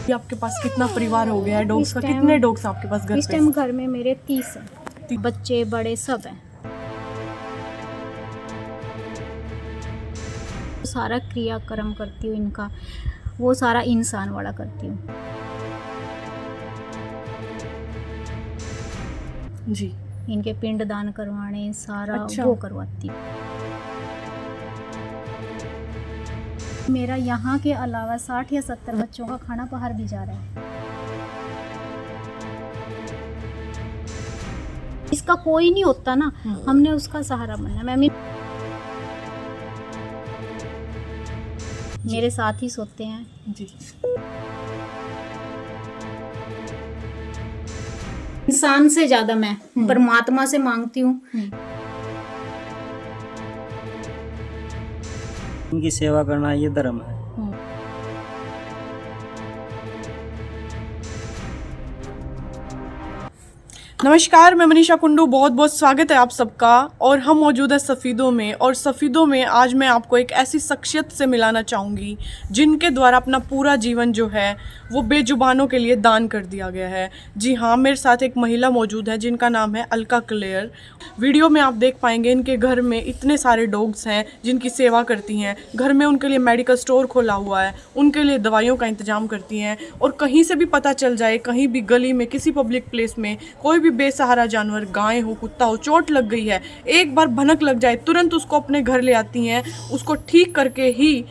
ये आपके पास कितना परिवार हो गया है डॉग्स का? कितने डॉग्स आपके पास घर पे? इस टाइम घर में मेरे 30 हैं, बच्चे बड़े सब हैं। सारा क्रियाक्रम करती हूँ इनका, वो सारा इंसान वाला करती हूँ जी। इनके पिंड दान करवाने सारा अच्छा। वो करवाती हूँ। मेरा यहाँ के अलावा 60 या 70 बच्चों का खाना बाहर भी जा रहा है। इसका कोई नहीं होता ना, हमने उसका सहारा बनना। मैं मेरे साथ ही सोते हैं जी। इंसान से ज्यादा मैं परमात्मा से मांगती हूँ। उनकी सेवा करना ये धर्म है। नमस्कार, मैं मनीषा कुंडू, बहुत बहुत स्वागत है आप सबका। और हम मौजूद है सफ़ीदों में, और सफ़ीदों में आज मैं आपको एक ऐसी शख्सियत से मिलाना चाहूँगी जिनके द्वारा अपना पूरा जीवन जो है वो बेजुबानों के लिए दान कर दिया गया है। जी हाँ, मेरे साथ एक महिला मौजूद है जिनका नाम है अलका क्लेयर। वीडियो में आप देख पाएंगे इनके घर में इतने सारे डॉग्स हैं जिनकी सेवा करती हैं। घर में उनके लिए मेडिकल स्टोर खोला हुआ है, उनके लिए दवाइयों का इंतजाम करती हैं। और कहीं से भी पता चल जाए, कहीं भी गली में, किसी पब्लिक प्लेस में कोई भी बेसहारा जानवर, गाय हो, कुत्ता हो, चोट लग गई है, एक बार भनक लग जाए, तुरंत उसको अपने घर ले आती हैं, उसको ठीक करके ही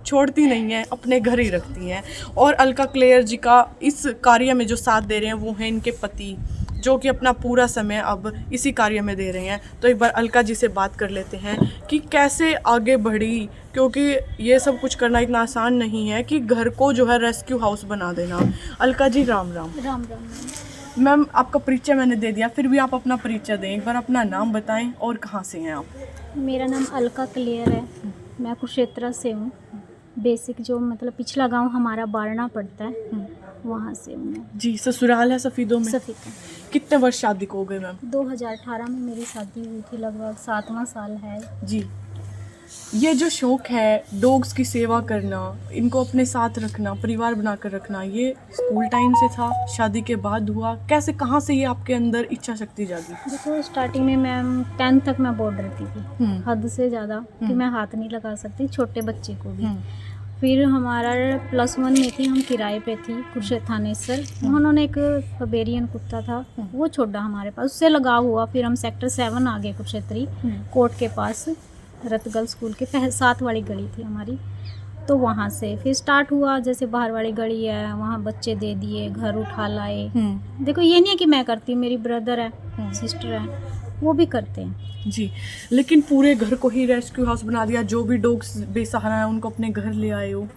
छोड़ती नहीं है, अपने घर ही रखती हैं। और अलका क्लेयर जी का इस कार्य में जो साथ दे रहे हैं वो हैं इनके पति, जो कि अपना पूरा समय अब इसी कार्य में दे रहे हैं। तो एक बार अलका जी से बात कर लेते हैं कि कैसे आगे बढ़ी, क्योंकि ये सब कुछ करना इतना आसान नहीं है कि घर को जो है रेस्क्यू हाउस बना देना। अलका जी राम राम। राम राम। मैम, आपका परिचय मैंने दे दिया, फिर भी आप अपना परिचय दें, एक बार अपना नाम बताएं और कहाँ से हैं आप? मेरा नाम अलका क्लेयर है, मैं कुरुक्षेत्र से हूँ। बेसिक जो मतलब पिछला गांव हमारा बारना पड़ता है, वहाँ से हूँ मैं। जी, ससुराल है सफ़ीदों में? सफीका। कितने वर्ष शादी को हो गए मैम? 2018 में मेरी शादी हुई थी, लगभग 7वां साल है। जी। ये जो शौक़ है डॉग्स की सेवा करना, इनको अपने साथ रखना, परिवार बनाकर रखना, ये स्कूल टाइम से था, शादी के बाद हुआ, कैसे, कहाँ से ये आपके अंदर इच्छा शक्ति जागी? देखो, स्टार्टिंग में मैं 10th तक मैं बोर्ड रहती थी, हद से ज़्यादा कि मैं हाथ नहीं लगा सकती छोटे बच्चे को भी। फिर हमारा +1 में थी, हम किराए पे थी कुरुक्षेत्र थानेसर। उन्होंने एक बबेरियन कुत्ता था, वो छोड़ा हमारे पास, उससे लगाव हुआ। फिर हम सेक्टर 7 आ गए कुरुक्षेत्री कोर्ट के पास, रतगल स्कूल के 7 वाली गली थी हमारी। तो वहाँ से फिर स्टार्ट हुआ, जैसे बाहर वाली गली है, वहाँ बच्चे दे दिए, घर उठा लाए। देखो, ये नहीं है कि मैं करती हूँ, मेरी ब्रदर है, सिस्टर है, वो भी करते हैं। जी, लेकिन पूरे घर को ही रेस्क्यू हाउस बना दिया, जो भी डॉग्स बेसहारा हैं उनको अपने घर ले आए हो।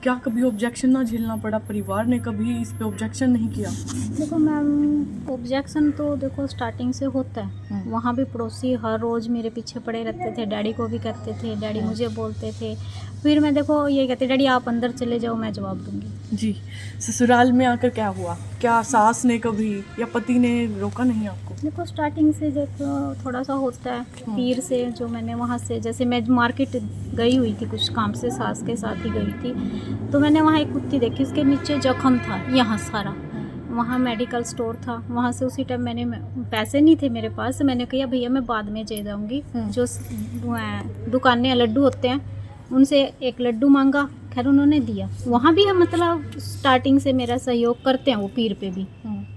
क्या कभी ऑब्जेक्शन ना झेलना पड़ा? परिवार ने कभी इस पे ऑब्जेक्शन नहीं किया? देखो मैम, ऑब्जेक्शन तो देखो स्टार्टिंग से होता है। वहाँ भी पड़ोसी हर रोज़ मेरे पीछे पड़े रहते थे, डैडी को भी कहते थे, डैडी मुझे बोलते थे। फिर मैं देखो ये कहते, डैडी आप अंदर चले जाओ, मैं जवाब दूंगी। जी। ससुराल में आकर क्या हुआ? क्या सास ने कभी या पति ने रोका नहीं आपको? देखो, स्टार्टिंग से जब थोड़ा सा होता है, पीर से जो मैंने वहाँ से, जैसे मैं मार्केट गई हुई थी कुछ काम से, सास के साथ ही गई थी, तो मैंने वहाँ एक कुत्ती देखी, उसके नीचे जख्म था यहाँ सारा। वहाँ मेडिकल स्टोर था, वहाँ से उसी टाइम मैंने, पैसे नहीं थे मेरे पास, मैंने कहा भैया मैं बाद में दे जाऊँगी। जो दुकानें लड्डू होते हैं, उनसे एक लड्डू मांगा, खैर उन्होंने दिया। वहाँ भी हम मतलब स्टार्टिंग से मेरा सहयोग करते हैं, वो पीर पे भी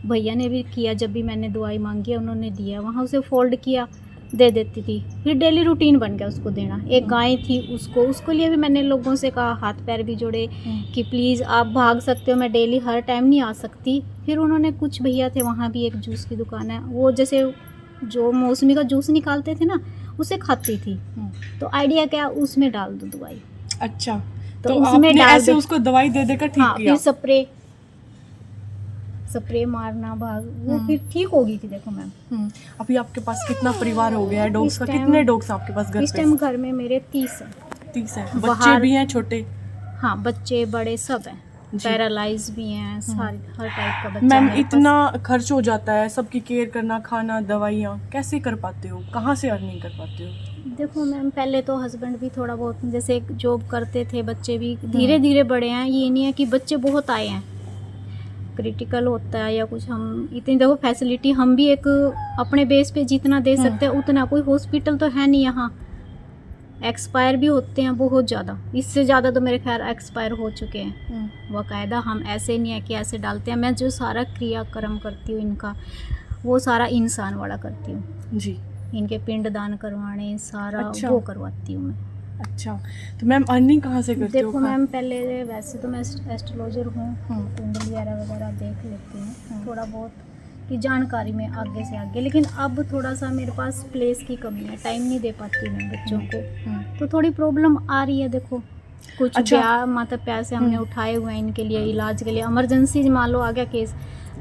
भैया ने भी किया, जब भी मैंने दवाई मांगी उन्होंने दिया। वहाँ उसे फोल्ड किया, दे देती थी। फिर डेली रूटीन बन गया उसको देना। एक गाय थी, उसको लिए भी मैंने लोगों से कहा, हाथ पैर भी जोड़े कि प्लीज़ आप भाग सकते हो, मैं डेली हर टाइम नहीं आ सकती। फिर उन्होंने, कुछ भैया थे वहाँ भी, एक जूस की दुकान है, वो जैसे जो मौसमी का जूस निकालते थे ना, उसे खाती थी। तो आइडिया क्या, उसमें डाल दो दवाई। अच्छा, तो उसमें आपने ऐसे उसको दवाई दे देकर ठीक हाँ, किया? फिर स्प्रे मारना, भाग, वो फिर ठीक हो गई थी। देखो मैम, अभी आपके पास कितना परिवार हो गया है डॉग्स का? कितने डॉग्स आपके पास घर पे? इस टाइम घर में मेरे 30 हैं। 30 है। बच्चे भी हैं छोटे? हाँ, बच्चे बड़े सब हैं, पैरालाइज भी हैं, सारे हर टाइप का बच्चा। मैम, इतना खर्च हो जाता है, सबकी केयर करना, खाना, दवाइयाँ, कैसे कर पाते हो? कहाँ से अर्निंग कर पाते हो? देखो मैम, पहले तो हस्बैंड भी थोड़ा बहुत जैसे जॉब करते थे, बच्चे भी धीरे धीरे बड़े हैं। ये नहीं है कि बच्चे बहुत आए हैं, क्रिटिकल होता है या कुछ, हम इतनी देखो फैसिलिटी हम भी एक अपने बेस पे जितना दे सकते हैं उतना, कोई हॉस्पिटल तो है नहीं यहाँ, एक्सपायर भी होते हैं बहुत ज़्यादा, इससे ज़्यादा तो मेरे ख्याल एक्सपायर हो चुके हैं बाकायदा। हम ऐसे नहीं है कि ऐसे डालते हैं, मैं जो सारा क्रियाक्रम करती हूँ इनका वो सारा इंसान वाला करती हूँ जी। इनके पिंड दान करवाने सारा अच्छा। वो करवाती हूँ मैं। अच्छा, तो मैम अर्निंग कहाँ से करते हो? देखो मैम पहले वैसे तो मैं एस्ट्रोलॉजर हूँ, कुंडली वगैरह देख लेती हूँ थोड़ा बहुत की जानकारी में आगे से आगे, लेकिन अब थोड़ा सा मेरे पास प्लेस की कमी है, टाइम नहीं दे पाती मैं बच्चों को, तो थोड़ी प्रॉब्लम आ रही है। देखो कुछ अच्छा। ब्याह मतलब पैसे हमने उठाए हुए हैं इनके लिए, इलाज के लिए, इमरजेंसी मान लो आ गया केस,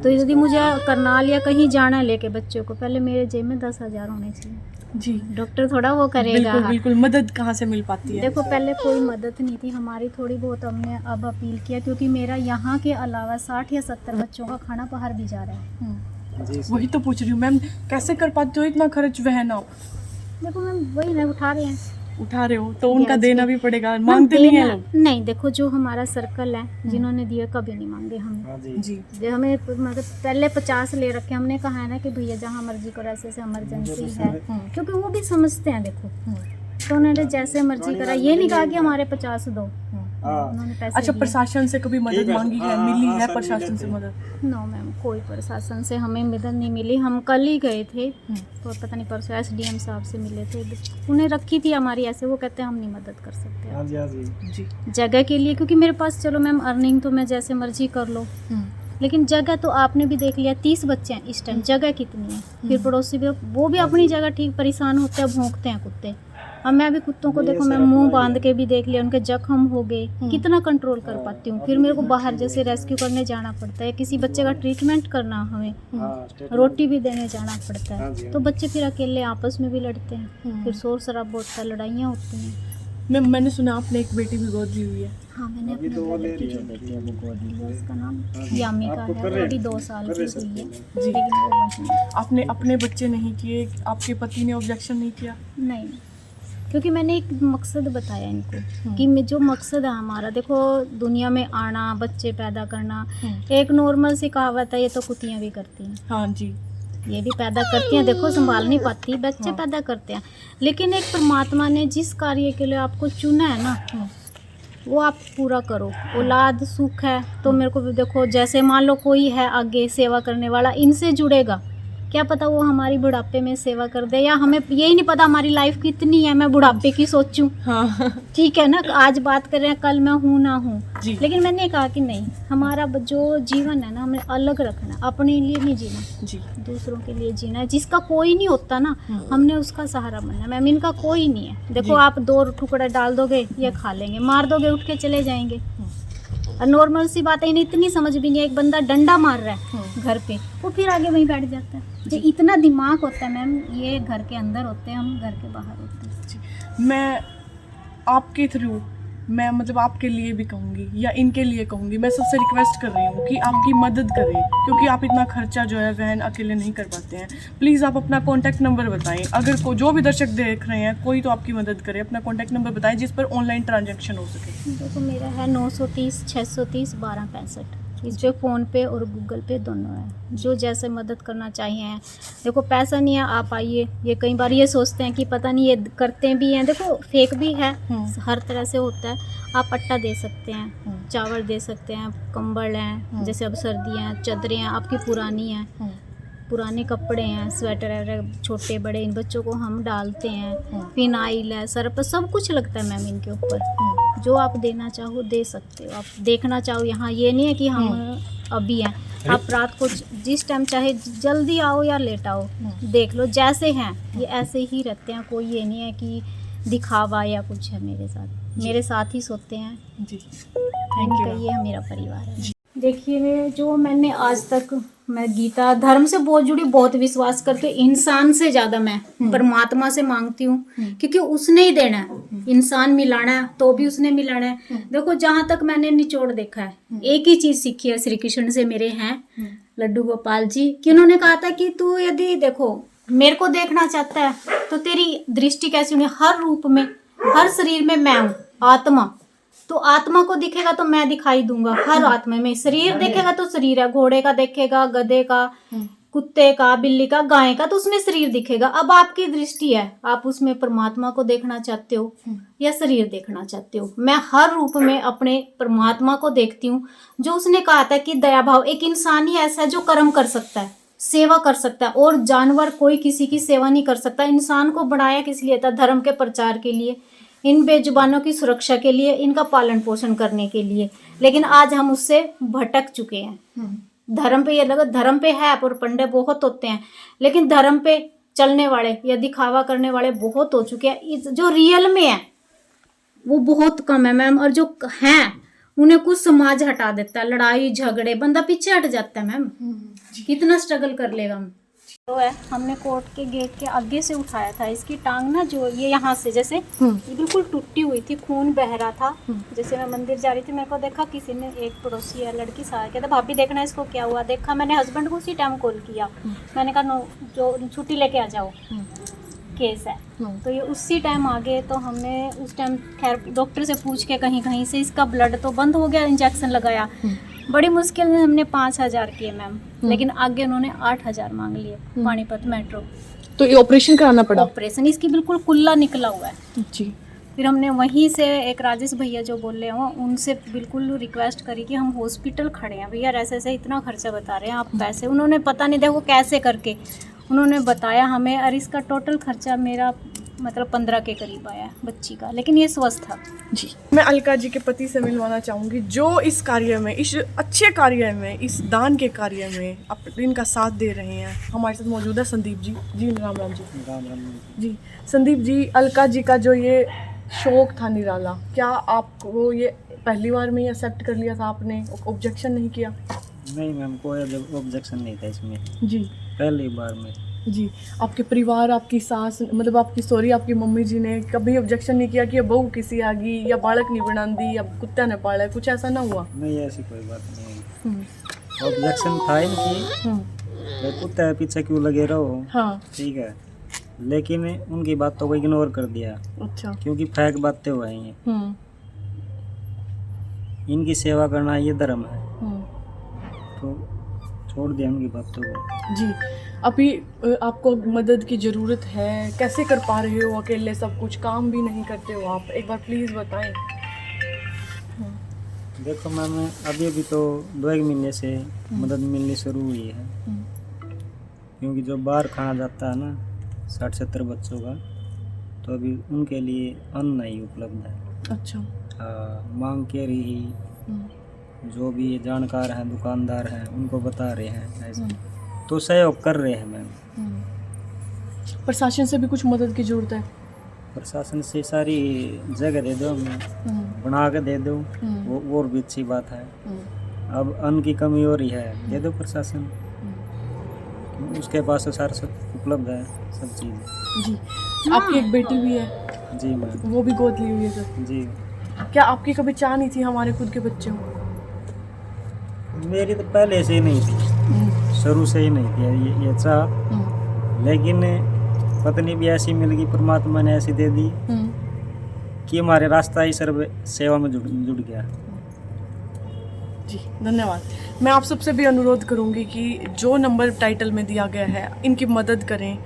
तो यदि मुझे करनाल या कहीं जाना है लेके बच्चों को, पहले मेरे जेब में 10,000 होने चाहिए जी। डॉक्टर थोड़ा वो करेगा। बिल्कुल बिल्कुल, मदद कहाँ से मिल पाती है? देखो पहले कोई मदद नहीं थी हमारी, थोड़ी बहुत हमने अब अपील किया, क्योंकि मेरा यहाँ के अलावा 60 या 70 बच्चों का खाना बाहर भी जा रहा है। जी वही तो पूछ रही हूँ मैम, कैसे कर पाते हो इतना खर्च वहन आप? देखो मैम वही ना उठा रहे हैं, उठा रहे हो तो उनका Yes, देना जी। भी पड़ेगा, मांगते नहीं है देना- लोग? नहीं, देखो जो हमारा सर्कल है जिन्होंने दिए कभी नहीं मांगे हमें, हाँ जी। जी। जो हमें मतलब पहले 50 ले रखे, हमने कहा है ना कि भैया जहाँ मर्जी करो, ऐसे ऐसे इमरजेंसी है, क्योंकि वो भी समझते हैं। देखो तो उन्होंने जैसे मर्जी करा, ये नहीं कहा कि हमारे 50 दो, उन्होंने पैसे अच्छा, दिए। प्रशासन से कभी मदद मांगी है? मिली है प्रशासन से मदद? नो मैम, कोई प्रशासन से हमें मदद नहीं मिली। हम कल ही गए थे तो पता नहीं परसों SDM साहब से मिले थे, उन्हें रखी थी हमारी ऐसे, वो कहते हैं हम नहीं मदद कर सकते हाँ जी। हाँ जी। जी। जगह के लिए, क्योंकि मेरे पास चलो मैम अर्निंग तो मैं जैसे मर्जी कर लो, लेकिन जगह तो आपने भी देख लिया, 30 बच्चे हैं इस टाइम, जगह कितनी है? फिर पड़ोसी भी वो भी अपनी जगह ठीक परेशान होते हैं, भौंकते हैं कुत्ते। अब मैं भी कुत्तों को देखो, मैं मुंह बांध के भी देख लिया, उनके जख्म हो गए, कितना कंट्रोल कर पाती हूँ। फिर मेरे को बाहर जैसे रेस्क्यू करने जाना पड़ता है, किसी बच्चे का ट्रीटमेंट करना, हमें रोटी भी देने जाना पड़ता है, तो बच्चे फिर अकेले आपस में भी लड़ते हैं, फिर शोर शराबा होता है, लड़ाइयाँ होती हैं। मैम मैंने सुना आपने एक बेटी भी गोद ली हुई है? हाँ, मैंने अपने ब्रदर की जो बेटी है वो गोद ली है, उसका नाम यामिका है, वो अभी 2 साल की हुई है, लेकिन वो वहीं है। आपने अपने बच्चे नहीं किए? आपके पति ने ऑब्जेक्शन नहीं किया? नहीं, क्योंकि मैंने एक मकसद बताया इनको कि जो मकसद है हमारा, देखो दुनिया में आना, बच्चे पैदा करना, एक नॉर्मल सी कहावत है, ये तो कुतियाँ भी करती हैं, हाँ जी। ये भी पैदा करती हैं, देखो संभाल नहीं पाती, बच्चे पैदा करते हैं, लेकिन एक परमात्मा ने जिस कार्य के लिए आपको चुना है ना, वो आप पूरा करो। औलाद सुख है तो मेरे को भी देखो, जैसे मान लो कोई है आगे सेवा करने वाला, इनसे जुड़ेगा, क्या पता वो हमारी बुढ़ापे में सेवा कर दे, या हमें यही नहीं पता हमारी लाइफ कितनी है, मैं बुढ़ापे की सोचूं। हाँ ठीक है ना, आज बात कर रहे हैं, कल मैं हूँ ना हूँ, जी। लेकिन मैंने कहा कि नहीं, हमारा जो जीवन है ना, हमें अलग रखना, अपने लिए नहीं जीना, जी। दूसरों के लिए जीना है। जिसका कोई नहीं होता ना, हमने उसका सहारा बनना है। मैम इनका कोई नहीं है, देखो आप 2 टुकड़े डाल दोगे, ये खा लेंगे, मार दोगे उठ के चले जाएंगे। और नॉर्मल सी बात है, इन्हें इतनी समझ भी नहीं है, एक बंदा डंडा मार रहा है घर पे, वो फिर आगे वहीं बैठ जाता है। जो इतना दिमाग होता है मैम, ये घर के अंदर होते हैं, हम घर के बाहर होते हैं। मैं आपके थ्रू, मैं मतलब आपके लिए भी कहूँगी या इनके लिए कहूँगी, मैं सबसे रिक्वेस्ट कर रही हूँ कि आपकी मदद करें, क्योंकि आप इतना खर्चा जो है वहन अकेले नहीं कर पाते हैं। प्लीज़ आप अपना कॉन्टैक्ट नंबर बताएं, अगर जो भी दर्शक देख रहे हैं कोई तो आपकी मदद करे, अपना कॉन्टैक्ट नंबर बताएं जिस पर ऑनलाइन ट्रांजैक्शन हो सके। देखो मेरा है 930 630 1265, इस पे फ़ोन पे और गूगल पे दोनों है, जो जैसे मदद करना चाहिए। देखो पैसा नहीं है, आप आइए। ये कई बार ये सोचते हैं कि पता नहीं ये करते भी हैं, देखो फेक भी है, हर तरह से होता है। आप पट्टा दे सकते हैं, चावल दे सकते हैं, कंबल हैं, जैसे अब सर्दियाँ हैं, चादरें हैं आपकी पुरानी हैं, पुराने कपड़े हैं, स्वेटर है छोटे बड़े, इन बच्चों को हम डालते हैं, फिनाइल है, सर्फ, सब कुछ लगता है मैम इनके ऊपर। जो आप देना चाहो दे सकते हो, आप देखना चाहो यहाँ, ये नहीं है कि हम अभी हैं, आप रात को जिस टाइम चाहे जल्दी आओ या लेट आओ, देख लो जैसे हैं ये ऐसे ही रहते हैं। कोई ये नहीं है कि दिखावा या कुछ है, मेरे साथ ही सोते हैं जी, थैंक इनका, यू। ये मेरा परिवार है। देखिए जो मैंने आज तक, मैं गीता धर्म से बहुत जुड़ी, बहुत विश्वास करती हूँ। इंसान से ज़्यादा मैं परमात्मा से मांगती हूँ, क्योंकि उसने ही देना है। इंसान मिलाना है तो भी उसने मिलाना है। देखो जहाँ तक मैंने निचोड़ देखा है, एक ही चीज़ सीखी है श्री कृष्ण से, मेरे हैं लड्डू गोपाल जी, कि उन्होंने कहा था कि तू यदि देखो मेरे को देखना चाहता है तो तेरी दृष्टि कैसी होनी, हर रूप में, हर शरीर में मैं हूँ आत्मा, तो आत्मा को दिखेगा तो मैं दिखाई दूंगा, हर आत्मा में। शरीर देखेगा तो शरीर है, घोड़े का देखेगा, गधे का, कुत्ते का, बिल्ली का, गाय का, तो उसमें शरीर दिखेगा। अब आपकी दृष्टि है, आप उसमें परमात्मा को देखना चाहते हो या शरीर देखना चाहते हो। मैं हर रूप में अपने परमात्मा को देखती हूँ, जो उसने कहा था कि दया भाव। एक इंसान ही ऐसा है जो कर्म कर सकता है, सेवा कर सकता है, और जानवर कोई किसी की सेवा नहीं कर सकता। इंसान को बनाया किस लिए था? धर्म के प्रचार के लिए, इन बेजुबानों की सुरक्षा के लिए, इनका पालन पोषण करने के लिए। लेकिन आज हम उससे भटक चुके हैं। धर्म पे ये लगा, धर्म पे है पर पंडे बहुत होते हैं, लेकिन धर्म पे चलने वाले या दिखावा करने वाले बहुत हो चुके हैं। जो रियल में है वो बहुत कम है मैम, और जो हैं उन्हें कुछ समाज हटा देता है, लड़ाई झगड़े, बंदा पीछे हट जाता है मैम। कितना स्ट्रगल कर लेगा हम। तो है, हमने कोर्ट के गेट के आगे से उठाया था। इसकी टांग ना, जो ये यहाँ से जैसे ये बिल्कुल टूटी हुई थी, खून बह रहा था। जैसे मैं मंदिर जा रही थी, मेरे को देखा किसी ने, एक पड़ोसी है लड़की सा, कहता भाभी देखना इसको क्या हुआ। देखा मैंने, हस्बैंड को उसी टाइम कॉल किया। मैंने कहा नो, जो छुट्टी लेके आ जाओ, केस है। तो ये उसी टाइम आ गए। तो हमने उस टाइम खैर डॉक्टर से पूछ के कहीं कहीं से इसका ब्लड तो बंद हो गया, इंजेक्शन लगाया। बड़ी मुश्किल में हमने 5,000 किए मैम, लेकिन आगे उन्होंने 8,000 मांग लिए, पानीपत मेट्रो। तो ये ऑपरेशन कराना पड़ा? ऑपरेशन, इसकी बिल्कुल कुल्ला निकला हुआ है जी। फिर हमने वहीं से एक राजेश भैया जो बोल रहे हो, उनसे बिल्कुल रिक्वेस्ट करी कि हम हॉस्पिटल खड़े हैं भैया, ऐसे ऐसे इतना खर्चा बता रहे हैं आप पैसे। उन्होंने पता नहीं देखो कैसे करके उन्होंने बताया हमें, और इसका टोटल खर्चा मेरा मतलब 15 के करीब आया बच्ची का, लेकिन ये स्वस्थ था। जी, मैं अलका जी के पति से मिलवाना चाहूँगी, जो इस कार्य में, इस अच्छे कार्य में, इस दान के कार्य में इनका साथ दे रहे हैं। हमारे साथ मौजूद है संदीप जी। जी राम राम जी। राम राम। जी संदीप जी, अलका जी का जो ये शौक था निराला, क्या आपको ये पहली बार में ही एक्सेप्ट कर लिया था आपने? ऑब्जेक्शन नहीं किया? नहीं मैम, कोई ऑब्जेक्शन नहीं था इसमें जी। पहली बार में। जी, आपके परिवार, आपकी सास, मतलब आपकी मम्मी जी ने कभी ऑब्जेक्शन नहीं किया कि ये बहू किसी आ गई या बालक नहीं बना दी या कुत्ता ने पाला है, कुछ ऐसा ना हुआ? नहीं, ऐसी कोई बात नहीं। ऑब्जेक्शन था इनकी, भाई कुत्ता है पीछे क्यों लगे रहो। हाँ। ठीक है, लेकिन उनकी बातों को इग्नोर कर दिया। अच्छा। क्योंकि फेक बातें हुई हैं। इनकी सेवा करना ये धर्म है, तो छोड़ दिया उनकी बातों को। जी, अभी आपको मदद की ज़रूरत है, कैसे कर पा रहे हो? अकेले सब कुछ काम भी नहीं करते हो आप, एक बार प्लीज़ बताएं। देखो मैम, अभी तो 2-1 महीने से मदद मिलनी शुरू हुई है। क्योंकि जो बाहर खाना जाता है ना 60-70 बच्चों का, तो अभी उनके लिए अन्न नहीं उपलब्ध है। अच्छा। मांग के रही, जो भी जानकार हैं, दुकानदार हैं, उनको बता रहे हैं ऐसे, तो सहयोग कर रहे हैं मैम। प्रशासन से भी कुछ मदद की ज़रूरत है? प्रशासन से सारी जगह दे दो, हमें बना के दे दो, वो और भी अच्छी बात है। अब अन्न की कमी हो रही है, दे दो प्रशासन, उसके पास तो सारा सब उपलब्ध है, सब चीज़। जी, आपकी एक बेटी भी है? जी मैम। वो भी गोद ली हुई है सर? जी। क्या आपकी कभी चाह नहीं थी हमारे खुद के बच्चे हों? मेरी तो पहले से ही नहीं थी, शुरू से ही नहीं थी ये चाह, लेकिन पत्नी भी ऐसी मिल गई, परमात्मा ने ऐसी दे दी कि हमारे रास्ता ही सर्व सेवा में जुड़ गया। जी धन्यवाद। मैं आप सबसे भी अनुरोध करूंगी कि जो नंबर टाइटल में दिया गया है, इनकी मदद करें।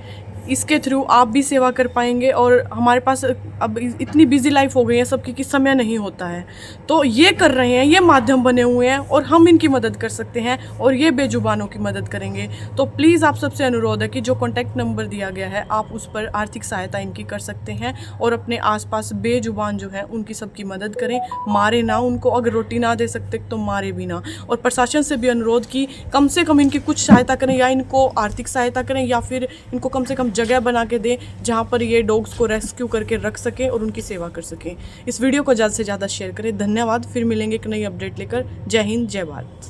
इसके थ्रू आप भी सेवा कर पाएंगे, और हमारे पास अब इतनी बिजी लाइफ हो गई है सबकी कि समय नहीं होता है, तो ये कर रहे हैं, ये माध्यम बने हुए हैं और हम इनकी मदद कर सकते हैं और ये बेजुबानों की मदद करेंगे। तो प्लीज़ आप सबसे अनुरोध है कि जो कॉन्टैक्ट नंबर दिया गया है, आप उस पर आर्थिक सहायता इनकी कर सकते हैं और अपने आसपास बेजुबान जो हैं उनकी सबकी मदद करें। मारे ना उनको, अगर रोटी ना दे सकते तो मारे भी ना। और प्रशासन से भी अनुरोध कि कम से कम इनकी कुछ सहायता करें, या इनको आर्थिक सहायता करें, या फिर इनको कम से कम जगह बना के दें जहाँ पर ये डॉग्स को रेस्क्यू करके रख सकें और उनकी सेवा कर सकें। इस वीडियो को ज़्यादा से ज़्यादा शेयर करें। धन्यवाद। फिर मिलेंगे एक नई अपडेट लेकर। जय हिंद, जय भारत।